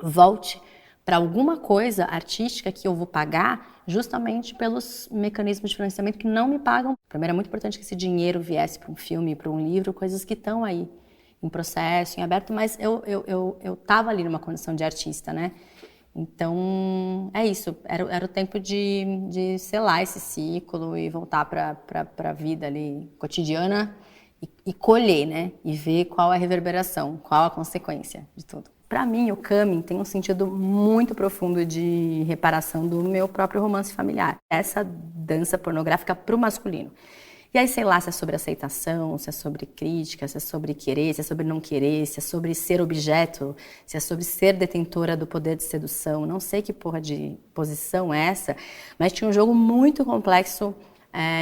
volte para alguma coisa artística que eu vou pagar justamente pelos mecanismos de financiamento que não me pagam. Primeiro, é muito importante que esse dinheiro viesse para um filme, para um livro, coisas que estão aí em processo, em aberto, mas eu estava ali numa condição de artista, né? Então, é isso. Era o tempo de selar esse ciclo e voltar para a vida ali cotidiana e colher, né? E ver qual é a reverberação, qual a consequência de tudo. Para mim, o coming tem um sentido muito profundo de reparação do meu próprio romance familiar. Essa dança pornográfica para o masculino. E aí, sei lá, se é sobre aceitação, se é sobre crítica, se é sobre querer, se é sobre não querer, se é sobre ser objeto, se é sobre ser detentora do poder de sedução. Não sei que porra de posição é essa, mas tinha um jogo muito complexo,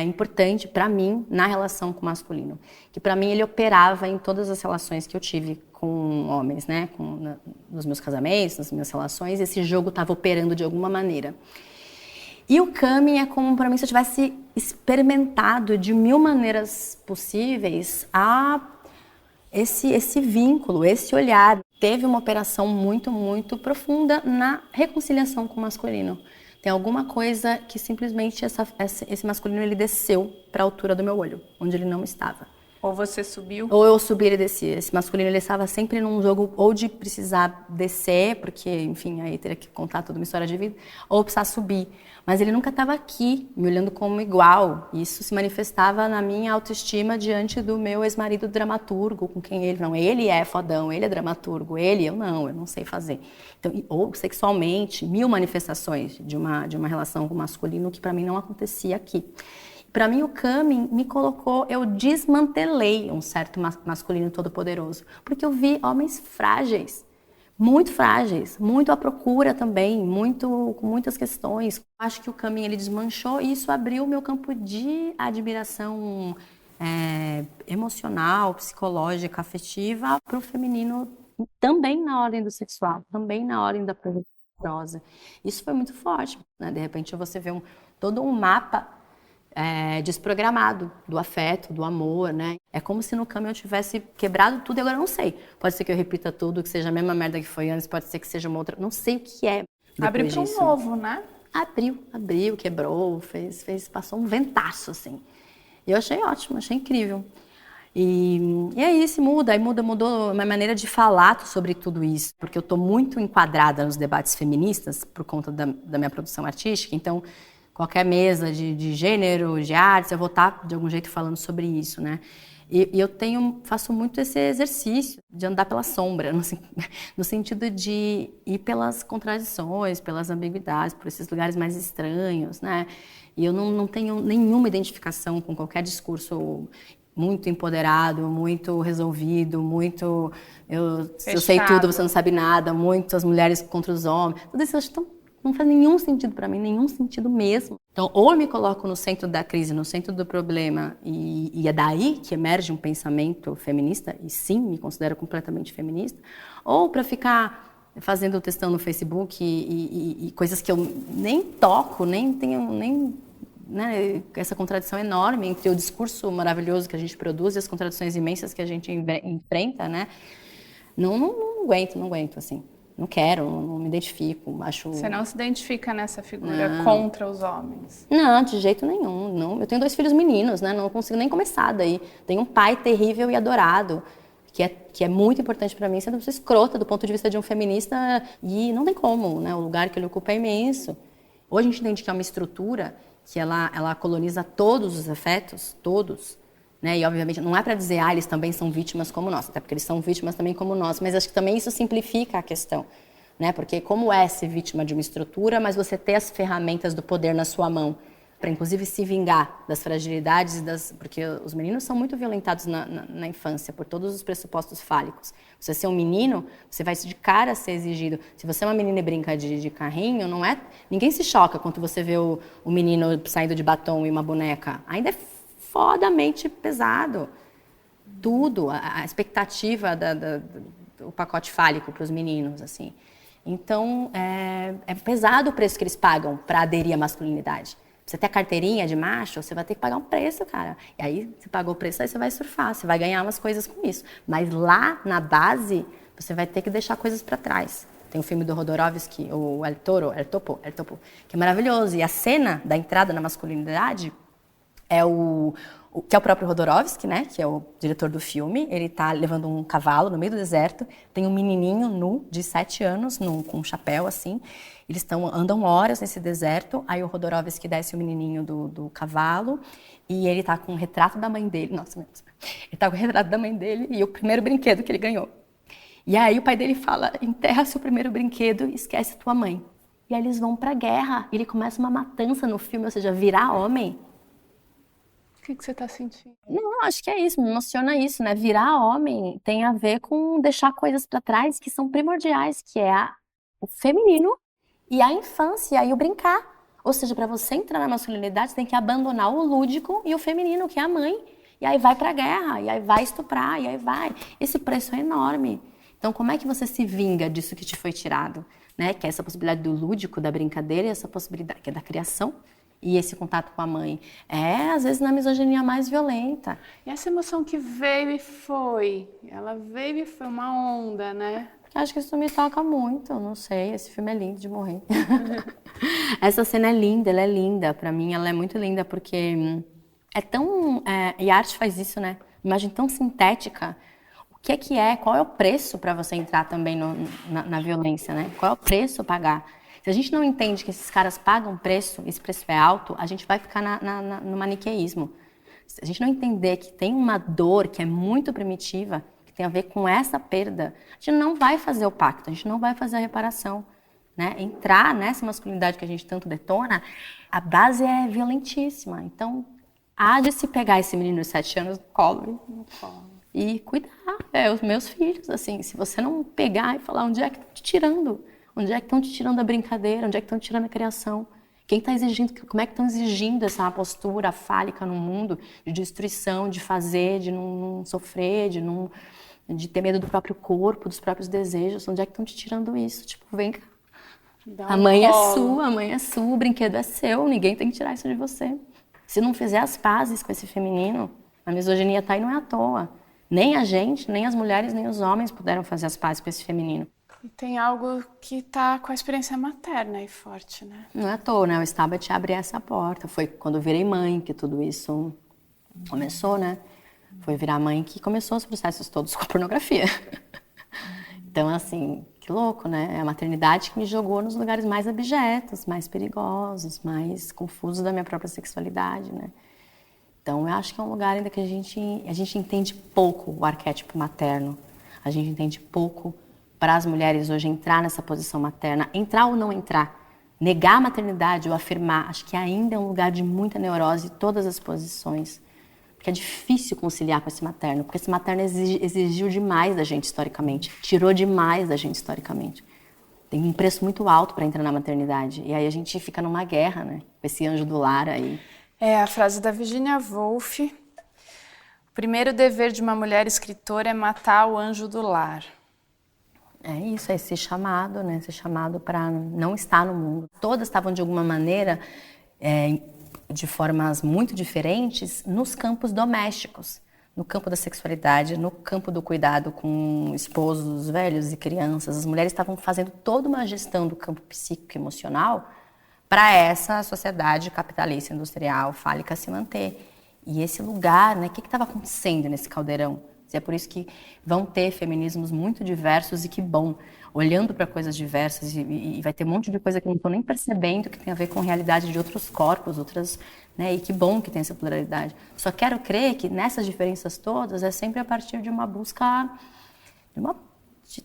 importante para mim na relação com o masculino. Que para mim ele operava em todas as relações que eu tive com homens, né? Nos meus casamentos, nas minhas relações, esse jogo estava operando de alguma maneira. E o coming é como para mim se eu tivesse experimentado de mil maneiras possíveis esse vínculo, esse olhar. Teve uma operação muito, muito profunda na reconciliação com o masculino. Tem alguma coisa que simplesmente esse masculino ele desceu para a altura do meu olho, onde ele não estava. Ou você subiu? Ou eu subi e ele descia. Esse masculino ele estava sempre num jogo ou de precisar descer, porque, enfim, aí teria que contar toda uma história de vida, ou precisar subir. Mas ele nunca estava aqui, me olhando como igual. Isso se manifestava na minha autoestima diante do meu ex-marido dramaturgo, com quem ele... Não, ele é fodão, ele é dramaturgo, eu não sei fazer. Então, ou sexualmente, mil manifestações de uma relação com o masculino que para mim não acontecia aqui. Para mim, o coming me colocou, eu desmantelei um certo masculino todo-poderoso, porque eu vi homens frágeis, muito à procura também, com muitas questões. Acho que o coming ele desmanchou e isso abriu o meu campo de admiração emocional, psicológica, afetiva para o feminino, também na ordem do sexual, também na ordem da prosa. Isso foi muito forte, né? De repente você vê todo um mapa desprogramado do afeto, do amor, né? É como se no caminho eu tivesse quebrado tudo e agora eu não sei. Pode ser que eu repita tudo, que seja a mesma merda que foi antes, pode ser que seja uma outra... Não sei o que é. Abriu para um novo, né? Abriu, quebrou, passou um ventaço, assim. E eu achei ótimo, achei incrível. E aí mudou a minha maneira de falar sobre tudo isso, porque eu estou muito enquadrada nos debates feministas por conta da minha produção artística, então qualquer mesa de gênero, de artes, eu vou estar de algum jeito falando sobre isso, né? E eu faço muito esse exercício de andar pela sombra, no sentido de ir pelas contradições, pelas ambiguidades, por esses lugares mais estranhos, né? E eu não tenho nenhuma identificação com qualquer discurso muito empoderado, muito resolvido, muito eu sei tudo, você não sabe nada, muito as mulheres contra os homens. Tudo isso eu acho não faz nenhum sentido para mim, nenhum sentido mesmo. Então, ou eu me coloco no centro da crise, no centro do problema, e é daí que emerge um pensamento feminista, e sim, me considero completamente feminista, ou para ficar fazendo textão no Facebook e coisas que eu nem toco, nem tenho, né, essa contradição enorme entre o discurso maravilhoso que a gente produz e as contradições imensas que a gente enfrenta, né? Não aguento, assim. Não quero, não me identifico, acho... Você não se identifica nessa figura contra os homens? Não, de jeito nenhum. Não. Eu tenho 2 filhos meninos, né? Não consigo nem começar daí. Tenho um pai terrível e adorado, que é muito importante para mim, sendo uma pessoa escrota do ponto de vista de um feminista, e não tem como, né? O lugar que ele ocupa é imenso. Hoje a gente entende que é uma estrutura que ela coloniza todos os afetos, todos, né? E obviamente não é para dizer, eles também são vítimas como nós, até porque eles são vítimas também como nós, mas acho que também isso simplifica a questão, né? Porque como é ser vítima de uma estrutura, mas você ter as ferramentas do poder na sua mão, para inclusive se vingar das fragilidades, porque os meninos são muito violentados na infância, por todos os pressupostos fálicos. Você ser um menino, você vai de cara ser exigido. Se você é uma menina e brinca de carrinho, não é... Ninguém se choca quando você vê o menino saindo de batom e uma boneca. Ainda é fodamente pesado. Tudo, a expectativa do pacote fálico para os meninos, assim. Então, é pesado o preço que eles pagam para aderir à masculinidade. Você ter a carteirinha de macho, você vai ter que pagar um preço, cara. E aí, você pagou o preço, aí você vai surfar, você vai ganhar umas coisas com isso. Mas lá, na base, você vai ter que deixar coisas para trás. Tem o filme do Rodorovsky, o El Topo, que é maravilhoso. E a cena da entrada na masculinidade que é o próprio Rodorovsky, né, que é o diretor do filme. Ele tá levando um cavalo no meio do deserto, tem um menininho nu de 7 anos, com um chapéu assim. Eles andam horas nesse deserto, aí o Rodorovsky desce o menininho do cavalo e ele tá com o retrato da mãe dele. Nossa, meu Deus. Ele tá com o retrato da mãe dele e o primeiro brinquedo que ele ganhou. E aí o pai dele fala, enterra seu primeiro brinquedo e esquece tua mãe. E aí eles vão pra guerra, e ele começa uma matança no filme, ou seja, virar homem. O que você está sentindo? Não, acho que é isso, me emociona isso, né? Virar homem tem a ver com deixar coisas para trás que são primordiais, que é o feminino e a infância e o brincar. Ou seja, para você entrar na masculinidade, você tem que abandonar o lúdico e o feminino, que é a mãe. E aí vai pra guerra, e aí vai estuprar, e aí vai. Esse preço é enorme. Então, como é que você se vinga disso que te foi tirado? Né? Que é essa possibilidade do lúdico, da brincadeira, e essa possibilidade que é da criação. E esse contato com a mãe às vezes, na misoginia mais violenta. E essa emoção que veio e foi? Ela veio e foi uma onda, né? Acho que isso me toca muito, não sei. Esse filme é lindo de morrer. Essa cena é linda, ela é linda. Pra mim, ela é muito linda porque é tão... e a arte faz isso, né? Imagem tão sintética. O que é? Qual é o preço para você entrar também na violência, né? Qual é o preço a pagar? Se a gente não entende que esses caras pagam preço, esse preço é alto, a gente vai ficar no maniqueísmo. Se a gente não entender que tem uma dor que é muito primitiva, que tem a ver com essa perda, a gente não vai fazer o pacto, a gente não vai fazer a reparação. Né? Entrar nessa masculinidade que a gente tanto detona, a base é violentíssima. Então, há de se pegar esse menino de 7 anos no colo e cuidar. Os meus filhos, assim, se você não pegar e falar onde é que estão te tirando, onde é que estão te tirando a brincadeira, onde é que estão te tirando a criação, quem está exigindo, como é que estão exigindo essa postura fálica no mundo de destruição, de fazer, de não sofrer, de ter medo do próprio corpo, dos próprios desejos, onde é que estão te tirando isso? Tipo, vem cá. A mãe é sua, o brinquedo é seu, ninguém tem que tirar isso de você. Se não fizer as pazes com esse feminino, a misoginia tá aí, não é à toa. Nem a gente, nem as mulheres, nem os homens puderam fazer as pazes com esse feminino. E tem algo que tá com a experiência materna aí forte, né? Não é à toa, né? O Stabat abre essa porta. Foi quando eu virei mãe que tudo isso começou, né? Foi virar mãe que começou os processos todos com a pornografia. Então, assim, que louco, né? É a maternidade que me jogou nos lugares mais abjetos, mais perigosos, mais confusos da minha própria sexualidade, né? Então, eu acho que é um lugar ainda que a gente entende pouco o arquétipo materno. A gente entende pouco para as mulheres hoje entrar nessa posição materna, entrar ou não entrar, negar a maternidade ou afirmar, acho que ainda é um lugar de muita neurose em todas as posições, porque é difícil conciliar com esse materno, porque esse materno exigiu demais da gente historicamente, tirou demais da gente historicamente. Tem um preço muito alto para entrar na maternidade, e aí a gente fica numa guerra, né, com esse anjo do lar aí. A frase da Virginia Woolf: o primeiro dever de uma mulher escritora é matar o anjo do lar. É isso, é esse chamado, né? Esse chamado para não estar no mundo. Todas estavam, de alguma maneira, de formas muito diferentes, nos campos domésticos. No campo da sexualidade, no campo do cuidado com esposos, velhos e crianças. As mulheres estavam fazendo toda uma gestão do campo psíquico e emocional para essa sociedade capitalista, industrial, fálica se manter. E esse lugar, né? O que estava acontecendo nesse caldeirão? É por isso que vão ter feminismos muito diversos e que bom, olhando para coisas diversas e vai ter um monte de coisa que eu não estou nem percebendo que tem a ver com a realidade de outros corpos, outras, né? E que bom que tem essa pluralidade. Só quero crer que nessas diferenças todas é sempre a partir de uma busca,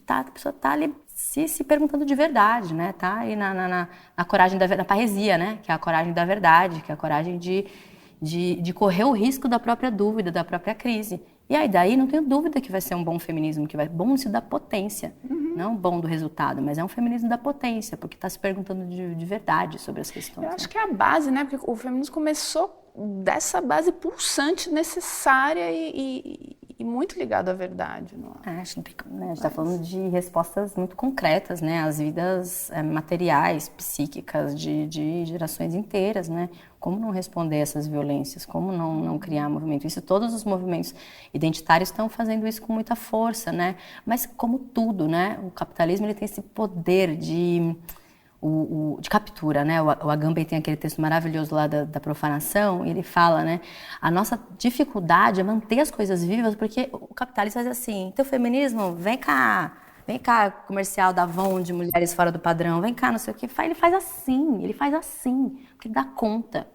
a pessoa tá ali se perguntando de verdade, né? Tá aí na coragem na parresia, né? Que é a coragem da verdade, que é a coragem de correr o risco da própria dúvida, da própria crise. E aí daí não tenho dúvida que vai ser um bom feminismo, que vai bom se da potência, não bom do resultado, mas é um feminismo da potência, porque está se perguntando de verdade sobre as questões. Eu acho que é a base, né? Porque o feminismo começou dessa base pulsante, necessária e muito ligado à verdade. Não é? A gente está falando de respostas muito concretas, né? Às vidas materiais, psíquicas de gerações inteiras, né? Como não responder a essas violências? Como não criar movimento? Isso, todos os movimentos identitários estão fazendo isso com muita força, né? Mas como tudo, né? O capitalismo ele tem esse poder de captura, né? O Agamben tem aquele texto maravilhoso lá da profanação, e ele fala, né? A nossa dificuldade é manter as coisas vivas, porque o capitalismo faz assim, teu feminismo, vem cá, comercial da Avon de mulheres fora do padrão, vem cá, não sei o que, ele faz assim, porque ele dá conta.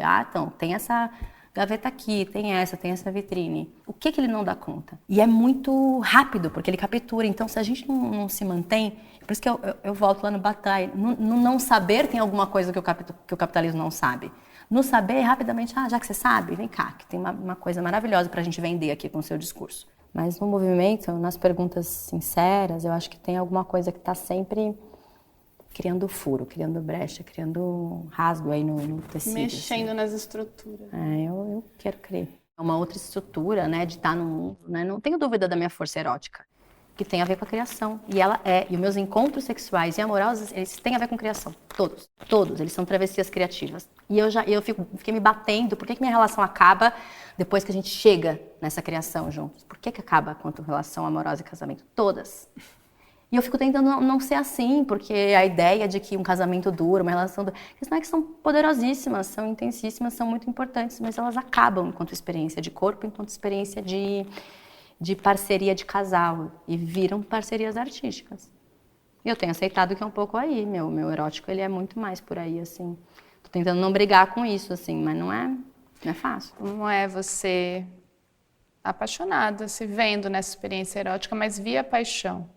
Ah, então, tem essa gaveta aqui, tem essa vitrine. O que ele não dá conta? E é muito rápido, porque ele captura. Então, se a gente não se mantém... Por isso que eu volto lá no Bataille. No não saber tem alguma coisa que o capitalismo não sabe. No saber, rapidamente, já que você sabe, vem cá, que tem uma coisa maravilhosa para a gente vender aqui com o seu discurso. Mas no movimento, nas perguntas sinceras, eu acho que tem alguma coisa que está sempre criando furo, criando brecha, criando rasgo aí no tecido. Mexendo assim. nas estruturas. Eu quero crer. É uma outra estrutura, né, de estar no mundo, né? Não tenho dúvida da minha força erótica, que tem a ver com a criação. E os meus encontros sexuais e amorosos, eles têm a ver com criação. Todos, eles são travessias criativas. E eu fiquei me batendo, por que minha relação acaba depois que a gente chega nessa criação juntos? Por que acaba quanto relação amorosa e casamento? Todas. E eu fico tentando não ser assim, porque a ideia de que um casamento dura, uma relação dura, não é que são poderosíssimas, são intensíssimas, são muito importantes, mas elas acabam enquanto experiência de corpo, enquanto experiência de parceria de casal, e viram parcerias artísticas. E eu tenho aceitado que é um pouco aí, meu erótico, ele é muito mais por aí, assim. Tô tentando não brigar com isso, assim, mas não é fácil. Como é você apaixonada, se vendo nessa experiência erótica, mas via paixão?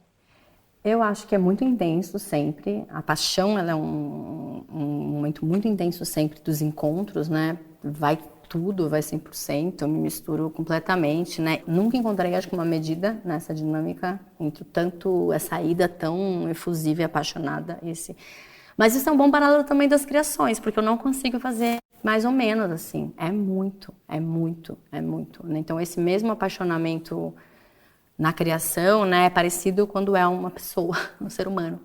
Eu acho que é muito intenso sempre. A paixão, ela é um momento muito intenso sempre dos encontros, né? Vai 100%, eu me misturo completamente, né? Nunca encontrei, acho que, uma medida nessa dinâmica entre tanto essa ida tão efusiva e apaixonada. Mas isso é um bom paralelo também das criações, porque eu não consigo fazer mais ou menos assim. É muito. Né? Então, esse mesmo apaixonamento na criação, né, é parecido quando é uma pessoa, um ser humano.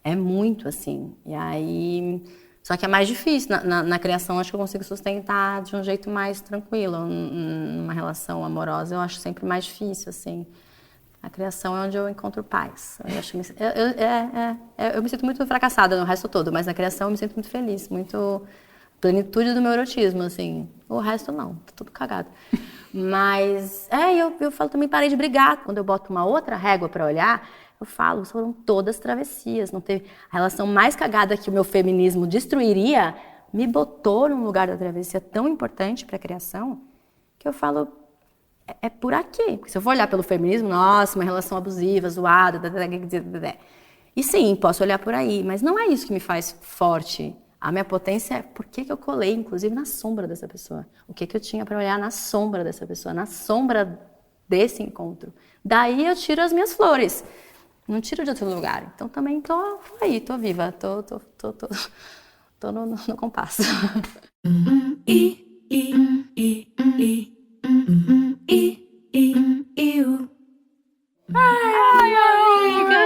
É muito assim. E aí... Só que é mais difícil. Na criação, acho que eu consigo sustentar de um jeito mais tranquilo. Numa relação amorosa, eu acho sempre mais difícil, assim. A criação é onde eu encontro paz. Eu me sinto muito fracassada no resto todo, mas na criação eu me sinto muito feliz, muito plenitude do meu erotismo, assim. O resto não, tá tudo cagado. Mas, eu falo, também parei de brigar. Quando eu boto uma outra régua pra olhar, eu falo, foram todas travessias. Não teve a relação mais cagada que o meu feminismo destruiria, me botou num lugar da travessia tão importante pra criação, que eu falo, é por aqui. Porque se eu for olhar pelo feminismo, nossa, uma relação abusiva, zoada, e sim, posso olhar por aí, mas não é isso que me faz forte. A minha potência é por que eu colei, inclusive, na sombra dessa pessoa. O que eu tinha para olhar na sombra dessa pessoa, na sombra desse encontro. Daí eu tiro as minhas flores. Não tiro de outro lugar. Então também tô aí, tô viva, tô no compasso. Ai, amiga!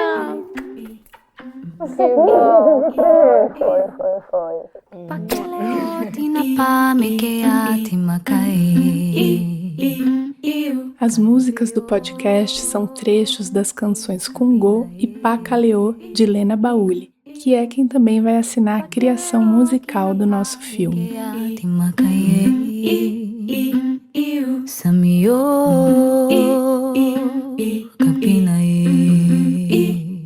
As músicas do podcast são trechos das canções Cungô e Pacaleô, de Lena Bauli, que é quem também vai assinar a criação musical do nosso filme.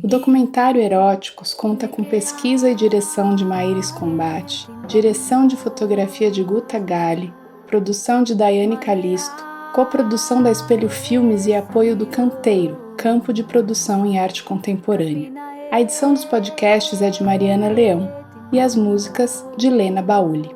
O documentário Eróticos conta com pesquisa e direção de Maíris Combate, direção de fotografia de Guta Galli, produção de Daiane Calisto, coprodução da Espelho Filmes e apoio do Canteiro, campo de produção em arte contemporânea. A edição dos podcasts é de Mariana Leão e as músicas de Lena Bauli.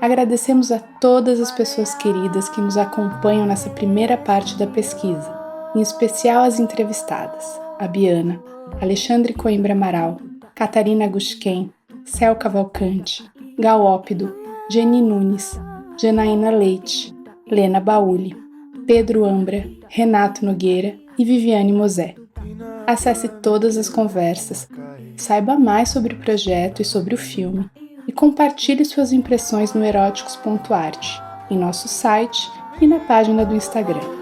Agradecemos a todas as pessoas queridas que nos acompanham nessa primeira parte da pesquisa, em especial as entrevistadas, a Biana, Alexandre Coimbra Amaral, Catarina Guschken, Céu Cavalcante, Gal Ópido, Jenny Nunes, Janaína Leite, Lena Bauli, Pedro Ambra, Renato Nogueira e Viviane Mosé. Acesse todas as conversas, saiba mais sobre o projeto e sobre o filme e compartilhe suas impressões no eróticos.art, em nosso site e na página do Instagram.